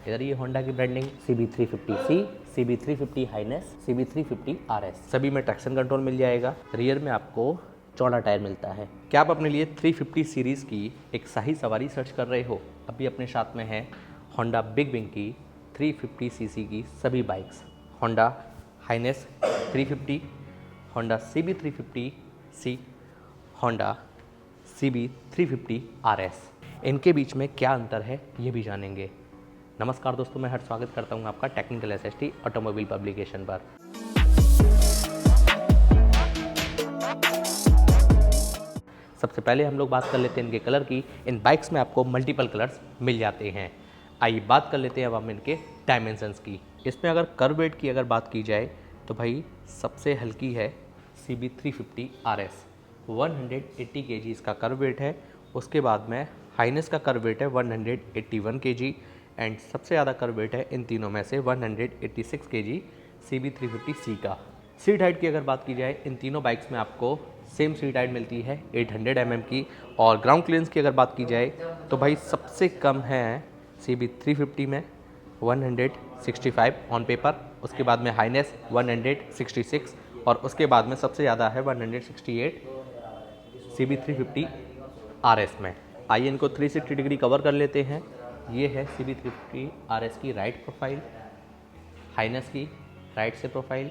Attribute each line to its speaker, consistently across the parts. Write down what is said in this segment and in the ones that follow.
Speaker 1: इधर ये होंडा की branding CB350C, CB350 highness, CB350 RS, सभी में ट्रैक्शन कंट्रोल मिल जाएगा। रियर में आपको चौड़ा टायर मिलता है। क्या आप अपने लिए 350 सीरीज़ की एक शाही सवारी सर्च कर रहे हो? अभी अपने साथ में है होंडा बिग विंग की 350cc की सभी bikes, Honda Highness 350, Honda CB350C, Honda CB350 RS। इनके बीच में क्या अंतर है ये भी जानेंगे। नमस्कार दोस्तों, मैं हर स्वागत करता हूँ आपका टेक्निकल SST ऑटोमोबाइल पब्लिकेशन पर। सबसे पहले हम लोग बात कर लेते हैं इनके कलर की। इन बाइक्स में आपको मल्टीपल कलर्स मिल जाते हैं। आइए बात कर लेते हैं अब हम इनके डायमेंशंस की। इसमें अगर कर्व वेट की अगर बात की जाए तो भाई सबसे हल्की है CB350 RS, 180 kg इसका कर्व वेट है। उसके बाद में हाइनेस का कर्व वेट है 181 kg एंड सबसे ज़्यादा कर्व वेट है इन तीनों में से 186 kg CB350C का। सीट हाइट की अगर बात की जाए इन तीनों बाइक्स में आपको सेम सीट हाइट मिलती है 800 mm की। और ग्राउंड क्लियरेंस की अगर बात की जाए तो भाई सबसे कम है CB350 में 165 ऑन पेपर, उसके बाद में हाइनेस 166 और उसके बाद में सबसे ज़्यादा है 168 CB350 RS में। आइए इनको 360 डिग्री कवर कर लेते हैं। ये है CB350 RS की राइट प्रोफाइल, हाइनेस की राइट से प्रोफाइल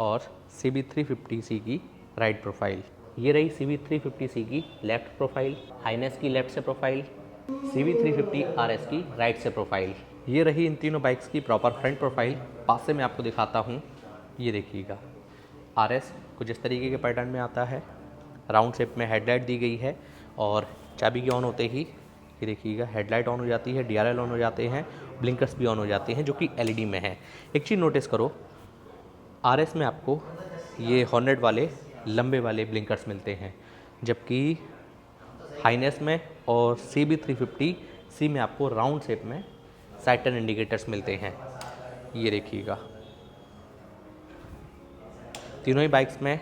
Speaker 1: और CB350C की राइट प्रोफाइल। ये रही CB350C की लेफ्ट प्रोफाइल, हाइनेस की लेफ्ट से प्रोफाइल, CB350 RS की राइट से प्रोफाइल। ये रही इन तीनों बाइक्स की प्रॉपर फ्रंट प्रोफाइल। पास से मैं आपको दिखाता हूँ, ये देखिएगा। RS कुछ इस तरीके के पैटर्न में आता है, राउंड शेप में हेडलाइट दी गई है और चाबी के ऑन होते ही ये देखिएगा हेडलाइट ऑन हो जाती है, DRL ऑन हो जाते हैं, ब्लिंकर्स भी ऑन हो जाते हैं जो कि LED में है। एक चीज़ नोटिस करो, RS में आपको ये हॉर्नेट वाले लंबे वाले ब्लिंकर्स मिलते हैं, जबकि हाइनेस में और CB350C में आपको राउंड शेप में साइड टर्न इंडिकेटर्स मिलते हैं। ये देखिएगा, तीनों ही बाइक्स में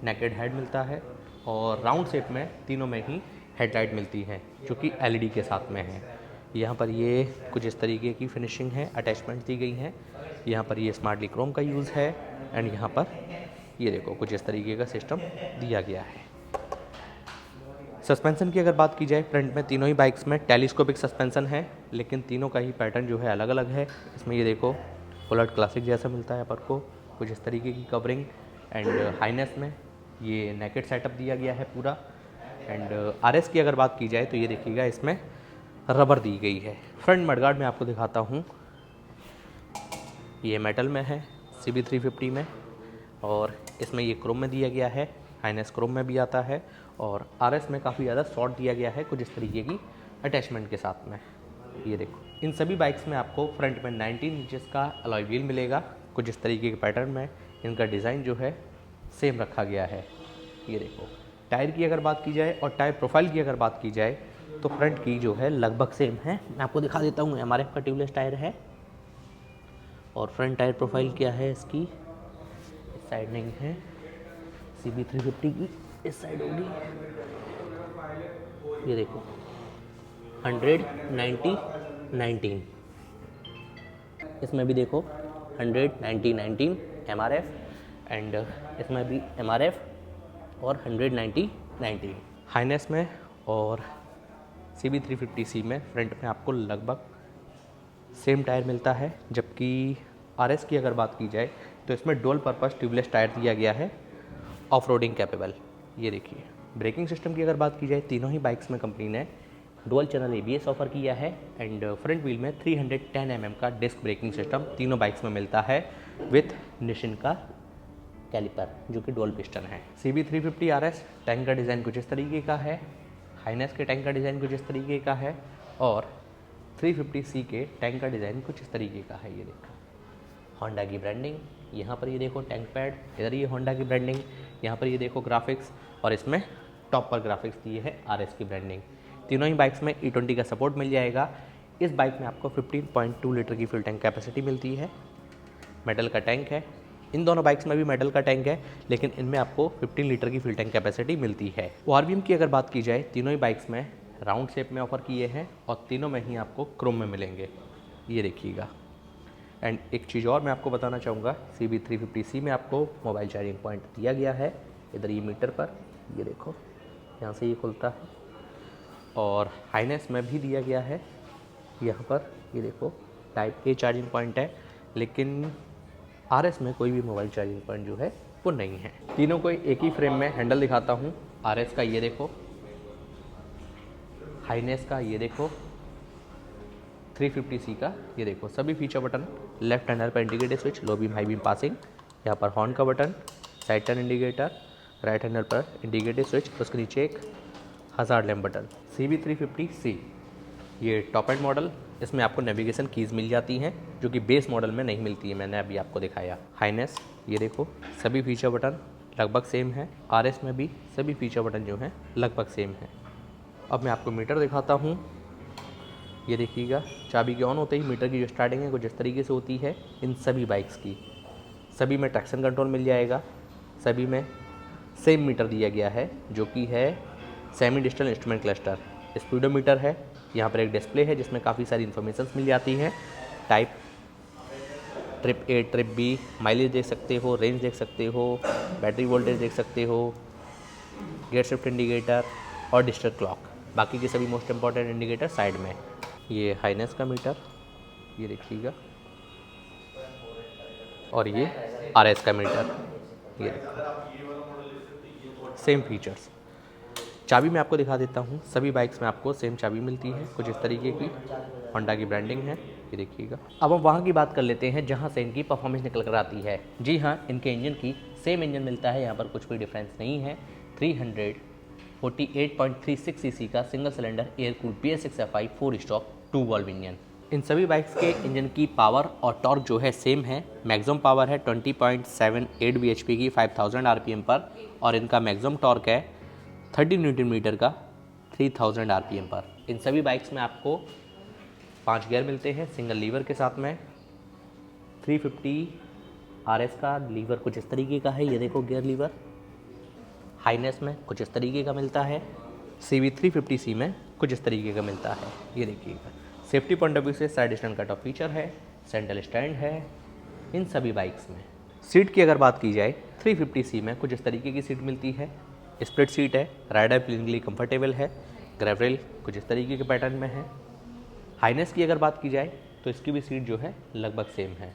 Speaker 1: नेकेड हेड मिलता है और राउंड शेप में तीनों में ही हेडलाइट मिलती है जो कि LED के साथ में है। यहाँ पर ये कुछ इस तरीके की फिनिशिंग है, अटैचमेंट दी गई हैं। यहाँ पर ये स्मार्टली क्रोम का यूज़ है एंड यहाँ पर ये देखो कुछ इस तरीके का सिस्टम दिया गया है। सस्पेंशन की अगर बात की जाए, फ्रंट में तीनों ही बाइक्स में टेलीस्कोपिक सस्पेंशन है, लेकिन तीनों का ही पैटर्न जो है अलग अलग है। इसमें ये देखो बुलेट क्लासिक जैसा मिलता है पर को कुछ इस तरीके की कवरिंग एंड हाइनेस में ये नेकेड सेटअप दिया गया है पूरा। एंड RS की अगर बात की जाए तो ये देखिएगा इसमें रबर दी गई है। फ्रंट मडगार्ड में आपको दिखाता हूँ, ये मेटल में है CB350 में और इसमें ये क्रोम में दिया गया है, हाइनेस क्रोम में भी आता है और RS में काफ़ी ज़्यादा शॉर्ट दिया गया है कुछ इस तरीके की अटैचमेंट के साथ में। ये देखो इन सभी बाइक्स में आपको फ्रंट में 19 इंचेस का अलॉय व्हील मिलेगा कुछ इस तरीके के पैटर्न में। इनका डिज़ाइन जो है सेम रखा गया है। ये देखो टायर की अगर बात की जाए और टायर प्रोफाइल की अगर बात की जाए तो फ्रंट की जो है लगभग सेम है। मैं आपको दिखा देता हूँ, MRF का ट्यूबलेस टायर है और फ्रंट टायर प्रोफाइल क्या है इसकी, इस साइड नहीं है, CB350 की इस साइड होगी। ये देखो 100 90 19, इसमें भी देखो 100 90 19 MRF एंड इसमें भी MRF और 100 90 19। हाइनेस में और CB350C में फ्रंट में आपको लगभग सेम टायर मिलता है, जबकि RS की अगर बात की जाए तो इसमें डुअल पर्पस ट्यूबलेस टायर दिया गया है, ऑफ रोडिंग कैपेबल। ये देखिए ब्रेकिंग सिस्टम की अगर बात की जाए, तीनों ही बाइक्स में कंपनी ने डुअल चैनल ABS ऑफर किया है एंड फ्रंट व्हील में 310 mm का डिस्क ब्रेकिंग सिस्टम तीनों बाइक्स में मिलता है विथ निशिन का कैलिपर जो कि डुअल पिस्टन है। CB350 RS टैंक का डिज़ाइन कुछ इस तरीके का है, हाइनेस के टैंक का डिज़ाइन कुछ इस तरीके का है और 350C के टैंक का डिज़ाइन कुछ इस तरीके का है। ये देखो होंडा की ब्रांडिंग, यहाँ पर ये देखो टैंक पैड, इधर ये होंडा की ब्रांडिंग, यहाँ पर ये देखो ग्राफिक्स और इसमें टॉप पर ग्राफिक्स दिए है RS की ब्रांडिंग। तीनों ही बाइक्स में E20 का सपोर्ट मिल जाएगा। इस बाइक में आपको 15.2 लीटर की फ्यूल टैंक कैपेसिटी मिलती है, मेटल का टैंक है। इन दोनों बाइक्स में भी मेटल का टैंक है, लेकिन इनमें आपको 15 लीटर की फ्यूल टैंक कैपेसिटी मिलती है। ORVM की अगर बात की जाए, तीनों ही बाइक्स में राउंड शेप में ऑफ़र किए हैं और तीनों में ही आपको क्रोम में मिलेंगे, ये देखिएगा। एंड एक चीज़ और मैं आपको बताना चाहूँगा, CB350C में आपको मोबाइल चार्जिंग पॉइंट दिया गया है इधर ये मीटर पर, ये देखो यहाँ से ये खुलता है। और हाइनेस में भी दिया गया है यहाँ पर, ये देखो टाइप A चार्जिंग पॉइंट है, लेकिन RS में कोई भी मोबाइल चार्जिंग पॉइंट जो है वो नहीं है। तीनों को एक ही फ्रेम में हैंडल दिखाता हूँ। RS का ये देखो, हाइनेस का ये देखो, 350C का ये देखो, सभी फीचर बटन। लेफ्ट हैंडल पर indicator switch, low beam high beam passing, यहाँ पर हॉर्न का button, side turn indicator, right handle पर इंडिकेटर स्विच, उसके नीचे एक हज़ार्ड लैम्प बटन। CB350C ये टॉप एंड मॉडल, इसमें आपको नेविगेशन कीज़ मिल जाती हैं जो कि बेस मॉडल में नहीं मिलती है, मैंने अभी आपको दिखाया। हाइनेस ये देखो, सभी फीचर बटन लगभग सेम है। RS में भी सभी फीचर बटन जो हैं लगभग सेम है। अब मैं आपको मीटर दिखाता हूँ, ये देखिएगा। चाबी के ऑन होते ही मीटर की जो स्टार्टिंग है कुछ इस तरीके से होती है इन सभी बाइक्स की। सभी में ट्रैक्शन कंट्रोल मिल जाएगा, सभी में सेम मीटर दिया गया है जो कि है semi digital instrument cluster. Speedometer है, यहाँ पर एक डिस्प्ले है जिसमें काफ़ी सारी इन्फॉर्मेशन मिल जाती हैं, type, trip A trip B, mileage देख सकते हो, रेंज देख सकते हो, बैटरी वोल्टेज देख सकते हो, गियर शिफ्ट इंडिकेटर और डिजिटल क्लॉक। बाकी के सभी मोस्ट इंपॉर्टेंट इंडिकेटर साइड में। ये हाइनेस का मीटर, ये देखिएगा, और ये RS का मीटर, ये देखिए, सेम फीचर्स। चाबी मैं आपको दिखा देता हूँ, सभी बाइक्स में आपको सेम चाबी मिलती है कुछ इस तरीके की, होंडा की ब्रांडिंग है, ये देखिएगा। अब हम वहाँ की बात कर लेते हैं जहाँ से इनकी परफॉर्मेंस निकल कर आती है। जी हाँ, इनके इंजन की सेम इंजन मिलता है, यहाँ पर कुछ भी डिफरेंस नहीं है। 348.36 सीसी का single cylinder air cooled BS6FI 4 stroke 2 valve engine. इन सभी बाइक्स के इंजन की पावर और टॉर्क जो है सेम है। मैक्सिमम पावर है 20.78 bhp की 5000 RPM पर, और इनका मैक्सिमम टॉर्क है 30 न्यूटन मीटर का 3000 RPM पर। इन सभी बाइक्स में आपको 5 गियर मिलते हैं सिंगल लीवर के साथ में। 350 RS का लीवर कुछ इस तरीके का है, ये देखो गियर लीवर। हाइनेस में कुछ इस तरीके का मिलता है, CB350C में कुछ इस तरीके का मिलता है, ये देखिएगा। सेफ्टी पॉइंट ऑफ व्यू से side stand cut off feature है, सेंट्रल स्टैंड है इन सभी बाइक्स में। सीट की अगर बात की जाए, 350C में कुछ इस तरीके की सीट मिलती है, स्प्लिट सीट है, राइडर फीलिंग के लिए कंफर्टेबल है। ग्रैब रेल कुछ इस तरीके के पैटर्न में है। हाइनेस की अगर बात की जाए तो इसकी भी सीट जो है लगभग सेम है।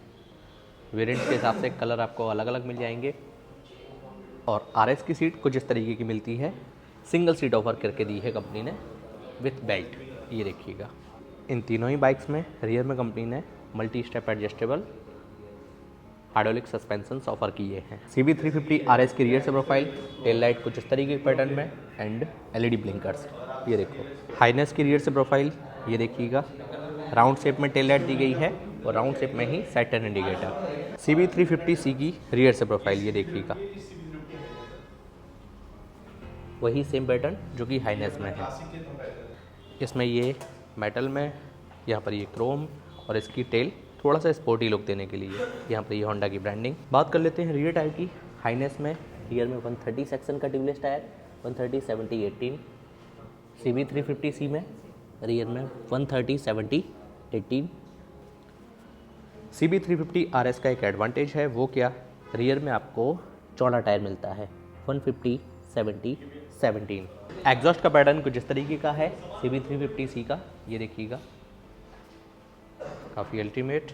Speaker 1: वेरिएंट्स के हिसाब से कलर आपको अलग अलग मिल जाएंगे। और RS की सीट कुछ इस तरीके की मिलती है, सिंगल सीट ऑफर करके दी है कंपनी ने विथ बेल्ट, ये देखिएगा। इन तीनों ही बाइक्स में रियर में कंपनी ने multi step adjustable hydraulic suspensions offer किए हैं। CB350 RS की रियर से प्रोफाइल, टेल लाइट कुछ इस तरीके के पैटर्न में एंड LED ब्लिंकर्स, ये देखो। हाइनेस की रियर से प्रोफाइल, ये देखिएगा, राउंड शेप में टेल लाइट दी गई है और राउंड शेप में ही साइड टर्न इंडिकेटर। CB350C की रियर से प्रोफाइल, ये देखिएगा, वही सेम पैटर्न जो कि हाइनेस में है। इसमें ये मेटल में, यहाँ पर ये क्रोम, और इसकी टेल थोड़ा सा स्पोर्टी लुक देने के लिए यहाँ पर ये होंडा की ब्रांडिंग। बात कर लेते हैं रियर टायर की। हाइनेस में रियर में 130 सेक्शन का ट्यूबलेस टायर, 130/70/18। CB350C में रियर में 130/70/18। CB350 RS का एक एडवांटेज है, वो क्या, रियर में आपको चौड़ा टायर मिलता है 150/70/17। एग्जॉस्ट का पैटर्न कुछ इस तरीके का है CB350C का, ये देखिएगा, काफ़ी अल्टीमेट।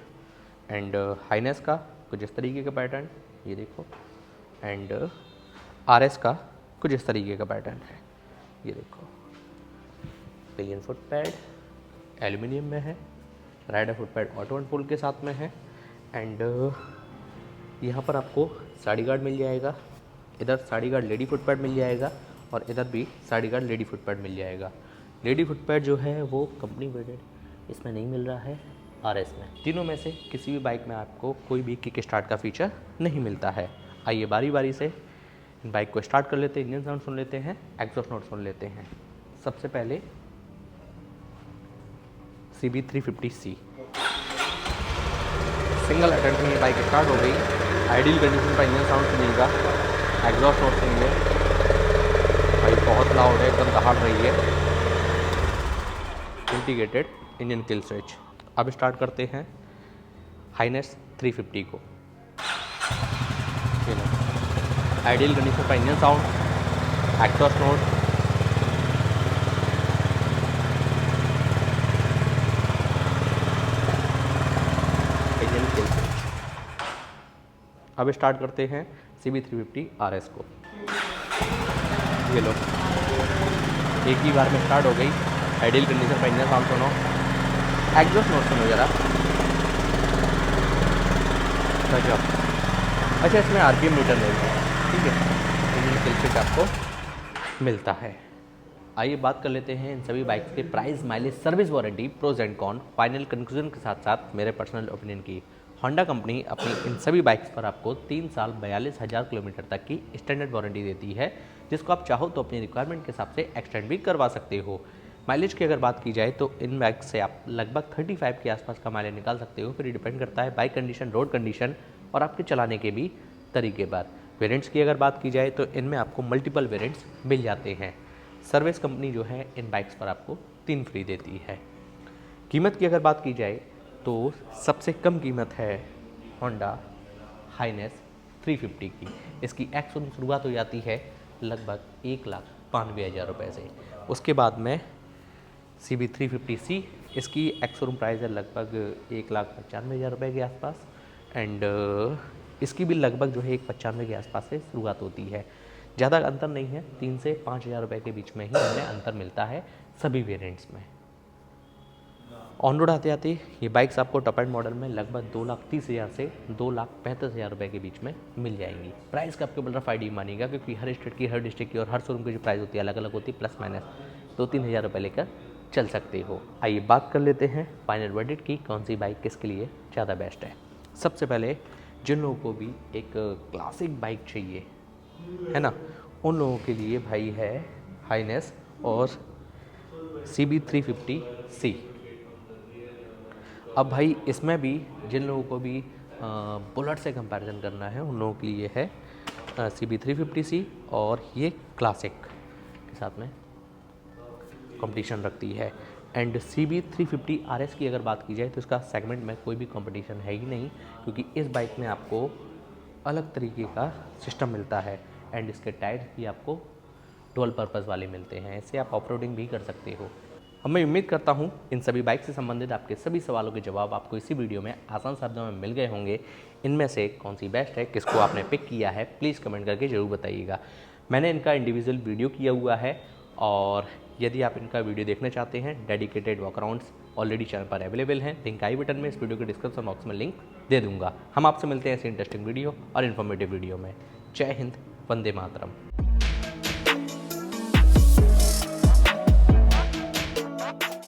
Speaker 1: एंड हाइनेस का कुछ इस तरीके का पैटर्न, ये देखो। एंड RS का कुछ इस तरीके का पैटर्न है, ये देखो। पिलियन फुट पैड एल्यूमिनियम में है, rider foot pad auto and full के साथ में है। एंड यहाँ पर आपको साड़ी गार्ड मिल जाएगा, इधर sari guard lady foot pad मिल जाएगा और इधर भी sari guard lady foot pad मिल जाएगा। लेडी फुट पैड जो है वो कंपनी ब्रांडेड इसमें नहीं मिल रहा है RS में। तीनों में से किसी भी बाइक में आपको कोई भी किक स्टार्ट का फीचर नहीं मिलता है। आइए बारी बारी से इन बाइक को स्टार्ट कर लेते हैं, इंजन साउंड सुन लेते हैं, एग्जॉस्ट नोट सुन लेते हैं। सबसे पहले CB350C सिंगल अटेम्प्ट में ये बाइक स्टार्ट हो गई। आइडियल कंडीशन का इंजन साउंड सुनिएगा, एग्जॉस्ट नोट सुनिए, भाई बहुत लाउड है, एकदम दहाड़ रही है। Integrated engine kill switch. अब स्टार्ट करते हैं हाइनेस 350 को। आइडियल कंडीशन का engine sound, exhaust note, engine kill switch. अब स्टार्ट करते हैं CB350 RS को। ये लो, एक ही बार में स्टार्ट हो गई। आइडियल कंडीशन का इंजन साउंड सुनो, एग्जॉस्ट नोट सुनो जरा। अच्छा, इसमें RPM मीटर नहीं है, ठीक है। इंजन किल स्विच आपको मिलता है। आइए बात कर लेते हैं इन सभी बाइक्स के price, mileage, service warranty, pros and con, final conclusion के साथ साथ मेरे पर्सनल ओपिनियन की। होंडा कंपनी अपनी इन सभी बाइक्स पर आपको 3 साल 42,000 किलोमीटर तक की स्टैंडर्ड वारंटी देती है, जिसको आप चाहो तो अपनी रिक्वायरमेंट के हिसाब से एक्सटेंड भी करवा सकते हो। माइलेज की अगर बात की जाए तो इन बाइक से आप लगभग 35 के आसपास का माइलेज निकाल सकते हो। फिर डिपेंड करता है बाइक कंडीशन, रोड कंडीशन और आपके चलाने के भी तरीके पर। वेरिएंट्स की अगर बात की जाए तो इनमें आपको मल्टीपल वेरिएंट्स मिल जाते हैं। सर्विस कंपनी जो है इन बाइक्स पर आपको 3 फ्री देती है। कीमत की अगर बात की जाए तो सबसे कम कीमत है होंडा हाइनेस 350 की। इसकी एक्स शोरूम शुरुआत हो जाती है लगभग 1,92,000 रुपये से। उसके बाद में CB350C, इसकी एक्स शोरूम प्राइस है लगभग 1,95,000 रुपये के आसपास। एंड इसकी भी लगभग जो है 1,95 के आसपास से शुरुआत होती है। ज़्यादा अंतर नहीं है, 3 से 5,000 रुपये के बीच में ही हमें अंतर मिलता है सभी वेरिएंट्स में। ऑन रोड आते आते ये बाइक्स आपको टॉप एंड मॉडल में लगभग 2,30,000 से 2,35,000 रुपये के बीच में मिल जाएंगी। प्राइस का आपके ऊपर रफ आइडिया मानिएगा, क्योंकि हर स्टेट की, हर डिस्ट्रिक्ट की और हर शोरूम की जो प्राइस होती है अलग अलग होती है, प्लस माइनस 2-3 हज़ार रुपये लेकर चल सकते हो। आइए बात कर लेते हैं फाइनल वर्डिक्ट की, कौन सी बाइक किसके लिए ज़्यादा बेस्ट है। सबसे पहले जिन लोगों को भी एक क्लासिक बाइक चाहिए है ना, उन लोगों के लिए भाई है हाइनेस और CB350C। अब भाई इसमें भी जिन लोगों को भी बुलेट से कंपैरिजन करना है उन लोगों के लिए है CB350C, और ये क्लासिक के साथ में कंपटीशन रखती है। एंड CB350 RS की अगर बात की जाए तो इसका सेगमेंट में कोई भी कंपटीशन है ही नहीं, क्योंकि इस बाइक में आपको अलग तरीके का सिस्टम मिलता है। एंड इसके टायर भी आपको डुअल पर्पज़ वाले मिलते हैं, इससे आप ऑफ रोडिंग भी कर सकते हो। अब मैं उम्मीद करता हूँ इन सभी बाइक से संबंधित आपके सभी सवालों के जवाब आपको इसी वीडियो में आसान शब्दों में मिल गए होंगे। इनमें से कौन सी बेस्ट है, किसको आपने पिक किया है, प्लीज़ कमेंट करके ज़रूर बताइएगा। मैंने इनका इंडिविजुअल वीडियो किया हुआ है, और यदि आप इनका वीडियो देखना चाहते हैं, डेडिकेटेड वॉकअराउंड्स ऑलरेडी चैनल पर अवेलेबल हैं। लिंक आई बटन में, इस वीडियो के डिस्क्रिप्शन बॉक्स में लिंक दे दूंगा। हम आपसे मिलते हैं ऐसी इंटरेस्टिंग वीडियो और इन्फॉर्मेटिव वीडियो में। जय हिंद, वंदे मातरम।